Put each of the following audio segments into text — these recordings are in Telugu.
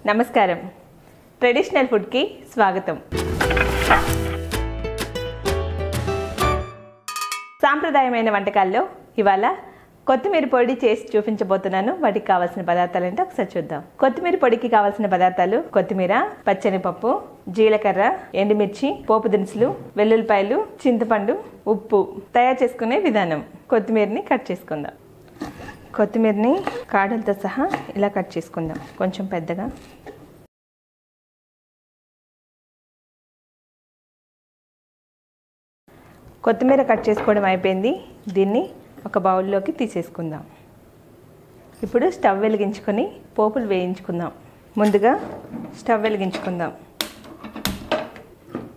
నమస్కారం. ట్రెడిషనల్ ఫుడ్ కి స్వాగతం. సాంప్రదాయమైన వంటకాల్లో ఇవాళ కొత్తిమీర పొడి చేసి చూపించబోతున్నాను. వాటికి కావాల్సిన పదార్థాలు ఏంటో ఒకసారి చూద్దాం. కొత్తిమీర పొడికి కావాల్సిన పదార్థాలు: కొత్తిమీర, పచ్చని పప్పు, జీలకర్ర, ఎండుమిర్చి, పోపు దినుసులు, వెల్లుల్లిపాయలు, చింతపండు, ఉప్పు. తయారు చేసుకునే విధానం: కొత్తిమీరని కట్ చేసుకుందాం. కొత్తిమీరని కాడలతో సహా ఇలా కట్ చేసుకుందాం, కొంచెం పెద్దగా. కొత్తిమీర కట్ చేసుకోవడం అయిపోయింది. దీన్ని ఒక బౌల్లోకి తీసేసుకుందాం. ఇప్పుడు స్టవ్ వెలిగించుకొని పోపులు వేయించుకుందాం. ముందుగా స్టవ్ వెలిగించుకుందాం.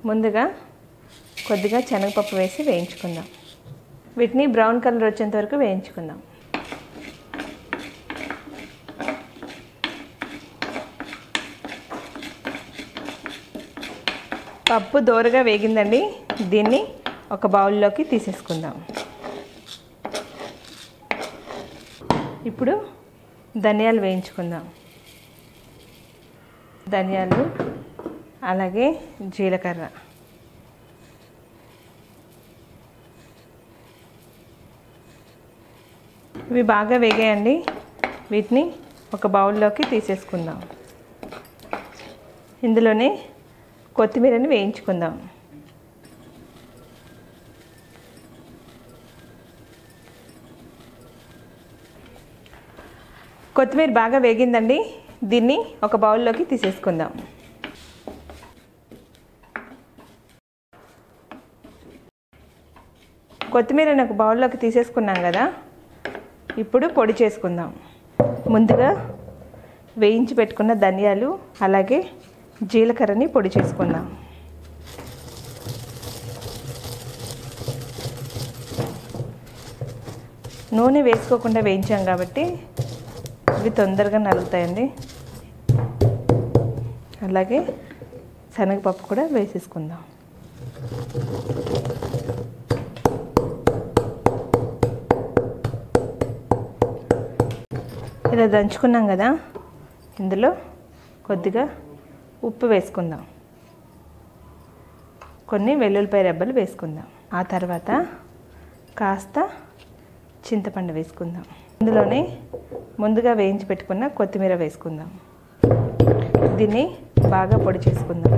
ముందుగా కొద్దిగా శనగపప్పు వేసి వేయించుకుందాం. వీటిని బ్రౌన్ కలర్ వచ్చేంత వరకు వేయించుకుందాం. పప్పు దోరగా వేగిందండి. దీన్ని ఒక బౌల్లోకి తీసేసుకుందాం. ఇప్పుడు ధనియాలు వేయించుకుందాం. ధనియాలు అలాగే జీలకర్ర. ఇవి బాగా వేగాయండి. వీటిని ఒక బౌల్లోకి తీసేసుకుందాం. ఇందులోనే కొత్తిమీరని వేయించుకుందాం. కొత్తిమీర బాగా వేగిందండి. దీన్ని ఒక బౌల్లోకి తీసేసుకుందాం. కొత్తిమీరని ఒక బౌల్లోకి తీసేసుకున్నాం కదా. ఇప్పుడు పొడి చేసుకుందాం. ముందుగా వేయించి పెట్టుకున్న ధనియాలు అలాగే జీలకర్రని పొడి చేసుకుందాం. నూనె వేసుకోకుండా వేయించాం కాబట్టి ఇవి తొందరగా నలుగుతాయండి. అలాగే శనగపప్పు కూడా వేసేసుకుందాం. ఇలా దంచుకున్నాం కదా. ఇందులో కొద్దిగా ఉప్పు వేసుకుందాం. కొన్ని వెల్లుల్లిపాయ రెబ్బలు వేసుకుందాం. ఆ తర్వాత కాస్త చింతపండు వేసుకుందాం. ఇందులోనే ముందుగా వేయించి పెట్టుకున్న కొత్తిమీర వేసుకుందాం. దీన్ని బాగా పొడి చేసుకుందాం.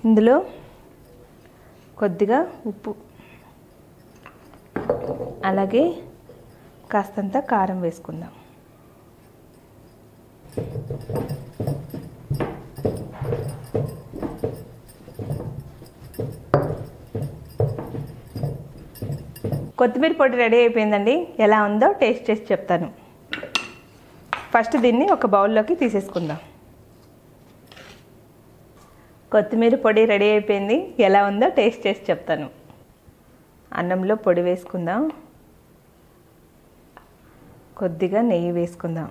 ఇందులో కొద్దిగా ఉప్పు అలాగే కాస్తంత కారం వేసుకుందాం. కొత్తిమీర పొడి రెడీ అయిపోయిందండి. ఎలా ఉందో టేస్ట్ చేసి చెప్తాను. ఫస్ట్ దీన్ని ఒక బౌల్లోకి తీసేసుకుందాం. కొత్తిమీర పొడి రెడీ అయిపోయింది. ఎలా ఉందో టేస్ట్ చేసి చెప్తాను. అన్నంలో పొడి వేసుకుందాం. కొద్దిగా నెయ్యి వేసుకుందాం.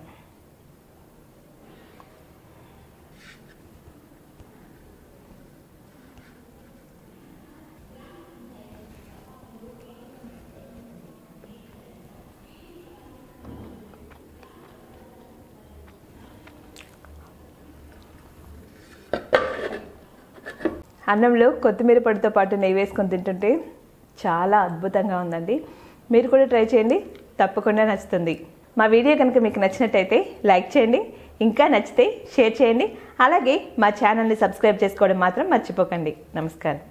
అన్నంలో కొత్తిమీర పొడితో పాటు నెయ్యి వేసుకొని తింటుంటే చాలా అద్భుతంగా ఉందండి. మీరు కూడా ట్రై చేయండి, తప్పకుండా నచ్చుతుంది. మా వీడియో కనుక మీకు నచ్చినట్టయితే లైక్ చేయండి, ఇంకా నచ్చితే షేర్ చేయండి. అలాగే మా ఛానల్ని సబ్స్క్రైబ్ చేసుకోవడం మాత్రం మర్చిపోకండి. నమస్కారం.